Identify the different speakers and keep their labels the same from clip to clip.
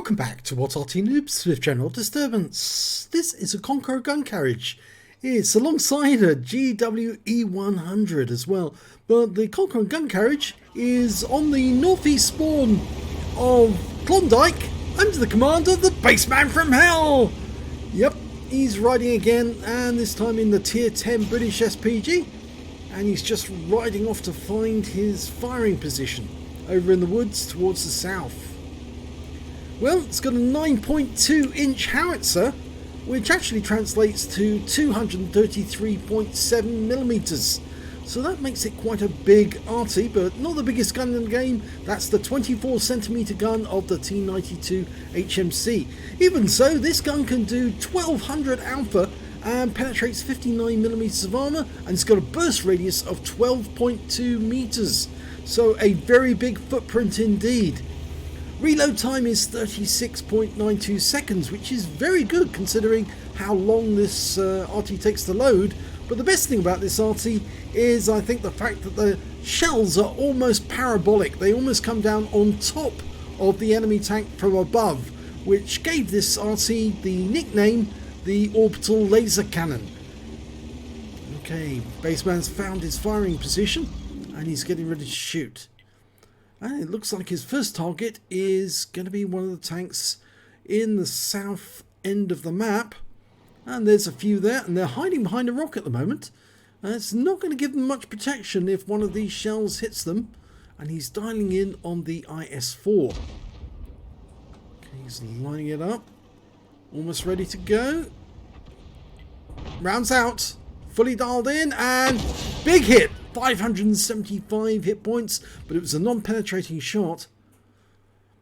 Speaker 1: Welcome back to What Arty Noobs with General Disturbance. This is a Conqueror Gun Carriage. It's alongside a GWE100 as well, but the Conqueror Gun Carriage is on the northeast spawn of Klondike under the command of the BassmanFromHell. Yep, he's riding again, and this time in the tier 10 British SPG, and he's just riding off to find his firing position over in the woods towards the south. Well, it's got a 9.2 inch howitzer, which actually translates to 233.7 millimeters. So that makes it quite a big Arty, but not the biggest gun in the game. That's the 24 centimeter gun of the T92 HMC. Even so, this gun can do 1200 alpha and penetrates 59 millimeters of armor, and it's got a burst radius of 12.2 meters. So a very big footprint indeed. Reload time is 36.92 seconds, which is very good considering how long this Arty takes to load. But the best thing about this Arty is, I think, the fact that the shells are almost parabolic. They almost come down on top of the enemy tank from above, which gave this Arty the nickname the Orbital Laser Cannon. Okay, Bassman's found his firing position and he's getting ready to shoot. And it looks like his first target is going to be one of the tanks in the south end of the map. And there's a few there, and they're hiding behind a rock at the moment. And it's not going to give them much protection if one of these shells hits them. And he's dialing in on the IS-4. Okay, he's lining it up. Almost ready to go. Rounds out. Fully dialed in, and big hit. 575 hit points, but it was a non-penetrating shot.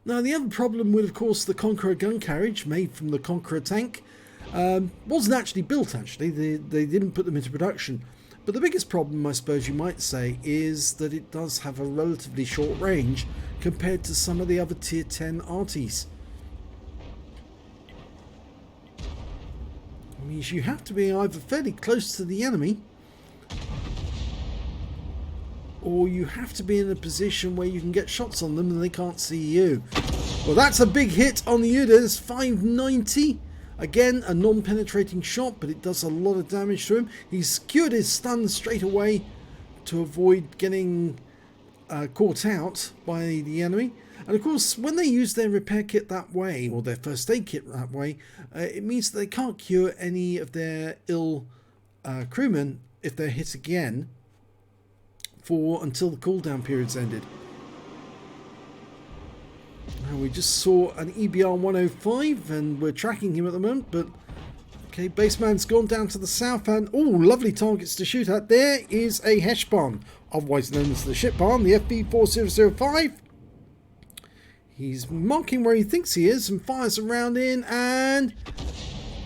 Speaker 1: Now, the other problem with, of course, the Conqueror Gun Carriage, made from the Conqueror tank, wasn't actually built, actually. They didn't put them into production. But the biggest problem, I suppose you might say, is that it does have a relatively short range compared to some of the other tier 10 Artys. It means you have to be either fairly close to the enemy, or you have to be in a position where you can get shots on them and they can't see you. Well, that's a big hit on the UDAS, 590. Again, a non-penetrating shot, but it does a lot of damage to him. He's secured his stun straight away to avoid getting caught out by the enemy. And of course, when they use their repair kit that way, or their first aid kit that way, it means that they can't cure any of their ill crewmen if they're hit again until the cooldown period's ended. Now, we just saw an EBR 105 and we're tracking him at the moment, but okay, Bassman's gone down to the south, and oh, lovely targets to shoot at. There is a Hesh barn, otherwise known as the ship barn, the FB4005. He's marking where he thinks he is and fires around in, and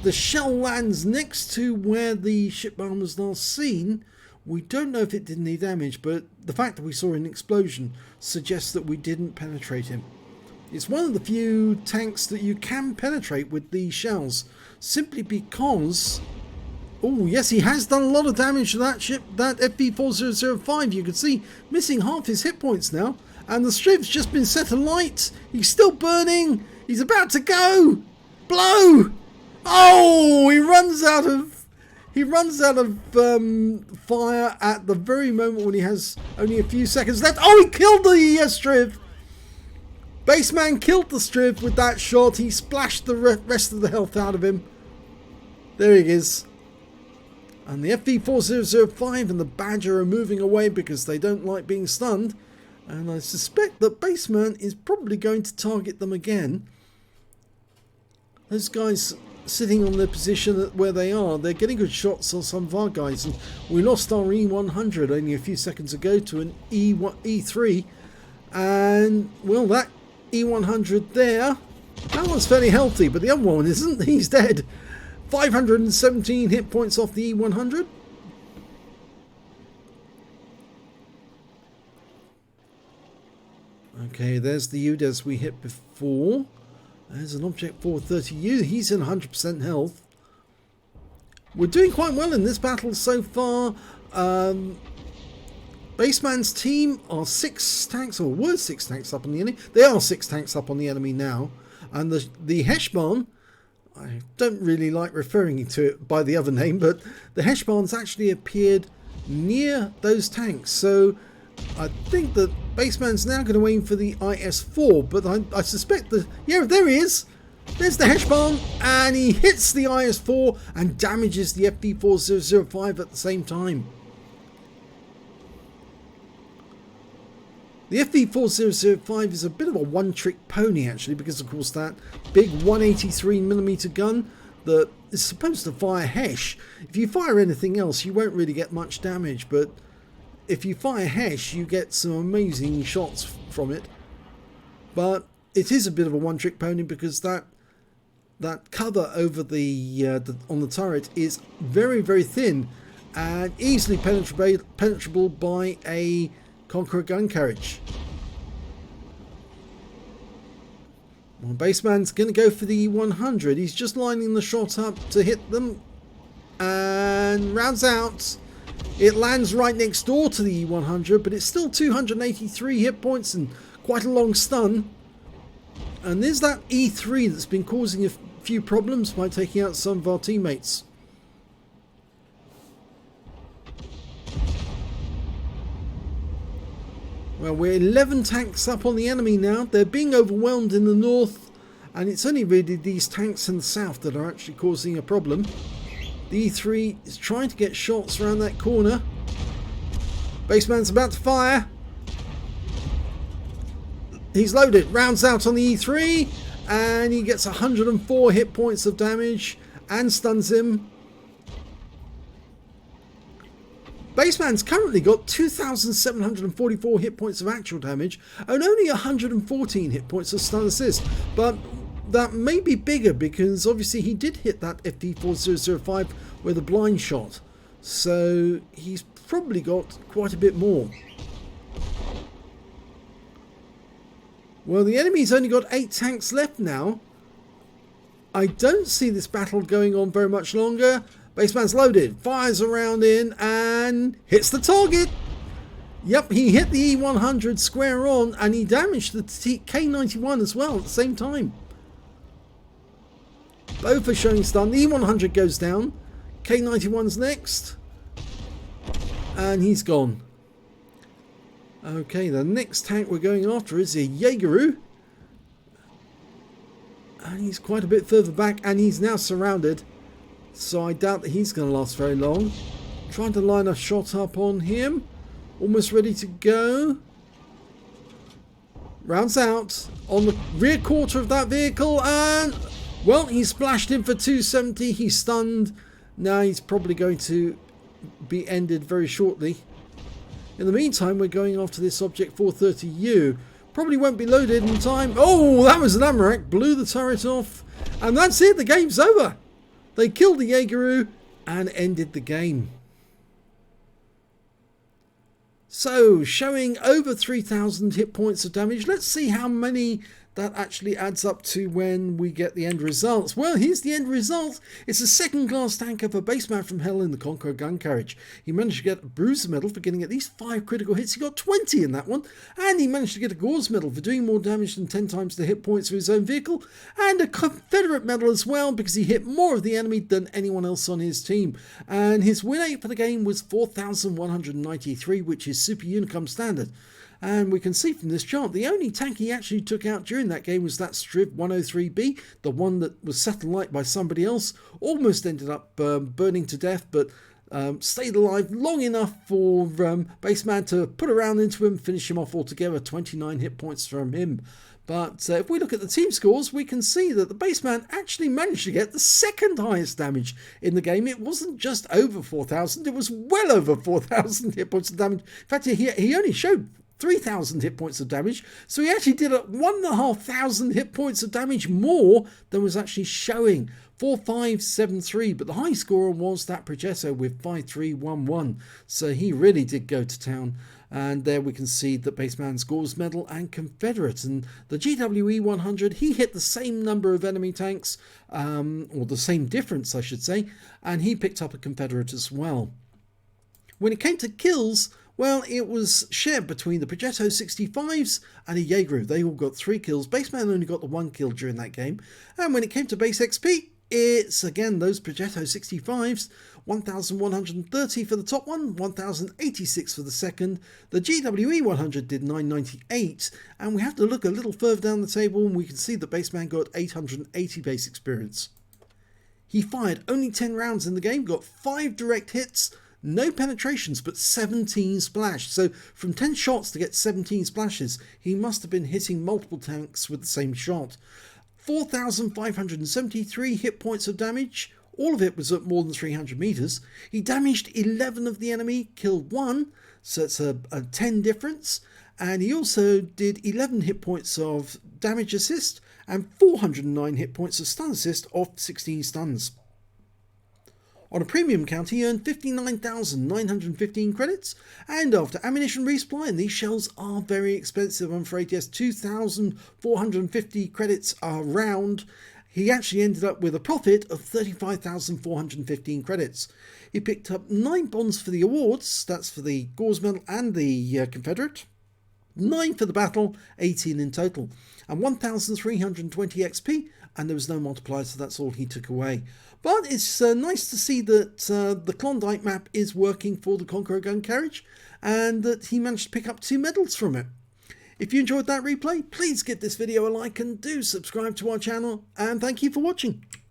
Speaker 1: the shell lands next to where the ship barn was last seen. We don't know if it did any damage, but the fact that we saw an explosion suggests that we didn't penetrate him. It's one of the few tanks that you can penetrate with these shells, simply because... oh yes, he has done a lot of damage to that ship, that FB4005. You can see missing half his hit points now, and the strip's just been set alight. He's still burning. He's about to go. Blow! Oh, he runs out of fire at the very moment when he has only a few seconds left. Oh, he killed the strip. Bassman killed the strip with that shot. He splashed the rest of the health out of him. There he is. And the FV4005 and the Badger are moving away because they don't like being stunned. And I suspect that Bassman is probably going to target them again. Those guys sitting on their position where they are, they're getting good shots on some of our guys, and we lost our E100 only a few seconds ago to an E3, and well, that E100 there, that one's fairly healthy, but the other one isn't. He's dead. 517 hit points off the E100. Okay, there's the UDAS we hit before. There's an Object 430U. He's in 100% health. We're doing quite well in this battle so far. Bassman's team are 6 tanks, or were 6 tanks up on the enemy. They are 6 tanks up on the enemy now. And the Heshbon, I don't really like referring to it by the other name, but the Heshbon's actually appeared near those tanks. So I think that Bassman's now going to aim for the IS-4, but I suspect that, yeah, there he is. There's the Heshbon, and he hits the IS-4 and damages the FV4005 at the same time. The FV4005 is a bit of a one-trick pony actually, because of course that big 183mm gun that is supposed to fire Hesh. If you fire anything else you won't really get much damage, but if you fire Hesh you get some amazing shots from it. But it is a bit of a one-trick pony because that cover over on the turret is very, very thin and easily penetrable by a Conqueror Gun Carriage. Well, Bassman's going to go for the E100. He's just lining the shot up to hit them and rounds out. It lands right next door to the E100, but it's still 283 hit points and quite a long stun. And there's that E3 that's been causing a few problems by taking out some of our teammates. Well, we're 11 tanks up on the enemy now. They're being overwhelmed in the north, and it's only really these tanks in the south that are actually causing a problem. The E3 is trying to get shots around that corner. Bassman's about to fire. He's loaded, rounds out on the E3, and he gets 104 hit points of damage and stuns him. Bassman's currently got 2,744 hit points of actual damage and only 114 hit points of stun assist. But that may be bigger because obviously he did hit that FD4005 with a blind shot. So he's probably got quite a bit more. Well, the enemy's only got 8 tanks left now. I don't see this battle going on very much longer. Bassman's loaded, fires a round in and hits the target. Yep, he hit the E100 square on and he damaged the K91 as well at the same time. Both are showing stun. The E100 goes down. K91's next. And he's gone. Okay, the next tank we're going after is a Jaegeru. And he's quite a bit further back and he's now surrounded. So I doubt that he's going to last very long. Trying to line a shot up on him. Almost ready to go. Rounds out on the rear quarter of that vehicle and, well, he splashed in for 270. He's stunned. Now he's probably going to be ended very shortly. In the meantime, we're going after this Object 430U. Probably won't be loaded in time. Oh, that was an Amarak. Blew the turret off. And that's it. The game's over. They killed the Jaegeru and ended the game. So, showing over 3,000 hit points of damage. Let's see how many that actually adds up to when we get the end results. Well, here's the end result. It's a second class tanker for BassmanFromHell in the Conqueror Gun Carriage. He managed to get a Bruiser medal for getting at least 5 critical hits. He got 20 in that one. And he managed to get a Gore's medal for doing more damage than 10 times the hit points of his own vehicle. And a Confederate medal as well because he hit more of the enemy than anyone else on his team. And his win rate for the game was 4,193, which is Super Unicum standard. And we can see from this chart, the only tank he actually took out during that game was that Striv 103B, the one that was set alight by somebody else. Almost ended up burning to death, but stayed alive long enough for Bassman to put a round into him, finish him off altogether. 29 hit points from him. But if we look at the team scores, we can see that the Bassman actually managed to get the second highest damage in the game. It wasn't just over 4,000, it was well over 4,000 hit points of damage. In fact, he only showed 3,000 hit points of damage, so he actually did 1,500 hit points of damage more than was actually showing. 4573, but the high scorer was that Progetto with 5311, so he really did go to town. And there we can see that Bassman scores medal and Confederate, and the GWE 100, he hit the same number of enemy tanks, or the same difference I should say, and he picked up a Confederate as well. When it came to kills, Well, it was shared between the Progetto 65s and a Jaeger. They all got 3 kills. Bassman only got the 1 kill during that game. And when it came to base XP, it's again those Progetto 65s, 1130 for the top one, 1086 for the second. The GWE 100 did 998, and we have to look a little further down the table and we can see that Bassman got 880 base experience. He fired only 10 rounds in the game, got 5 direct hits, no penetrations, but 17 splash. So from 10 shots to get 17 splashes, he must have been hitting multiple tanks with the same shot. 4,573 hit points of damage. All of it was at more than 300 meters. He damaged 11 of the enemy, killed 1, so it's a 10 difference. And he also did 11 hit points of damage assist and 409 hit points of stun assist off 16 stuns. On a premium count, he earned 59,915 credits, and after ammunition resupply, and these shells are very expensive, I'm afraid, yes, 2,450 credits a round, he actually ended up with a profit of 35,415 credits. He picked up 9 bonds for the awards, that's for the Gore's medal and the Confederate, 9 for the battle, 18 in total, and 1,320 XP, and there was no multiplier, so that's all he took away. But it's nice to see that the Klondike map is working for the Conqueror Gun Carriage, and that he managed to pick up 2 medals from it. If you enjoyed that replay, please give this video a like and do subscribe to our channel, and thank you for watching.